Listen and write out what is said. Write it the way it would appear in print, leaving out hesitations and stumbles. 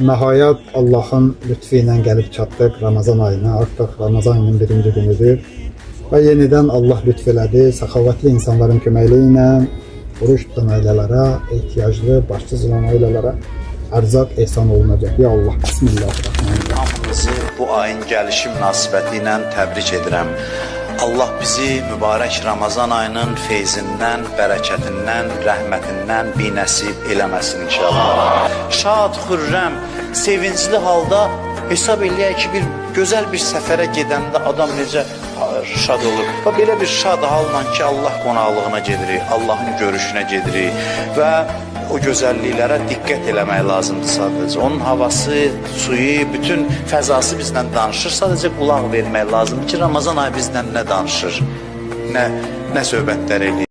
Nəhayət Allahın lütfü ilə gəlib çatdıq Ramazan ayına. Artıq Ramazan ayının birinci günüdür. Və yenidən Allah lütf elədi. Səxavətli insanların köməkliyi ilə oruç tutan ailələrə, ehtiyaclı, başsız olan ailələrə ərzaq ehsan olunacaq. Ya Allah, bismillahirrahmanirrahim. Hamınızı bu ayın gəlişi münasibəti ilə təbrik edirəm. Allah bizi mübarək Ramazan ayının feyzindən, bərəkətindən, rəhmətindən binəsib eləməsin inşallah. Şad, xürrəm, sevincli halda hesab eləyək ki, bir gözəl bir səfərə gedəndə adam necə şad olur. Və belə bir şad halla ki, Allah qonaqlığına gedirik, Allahın görüşünə gedirik və o gözəlliklərə diqqət eləmək lazımdır sadəcə. Onun havası, suyu, bütün fəzası bizlə danışır. Sadəcə qulaq vermək lazımdır ki, Ramazan ayı bizlə nə danışır, nə söhbətlər eləyir.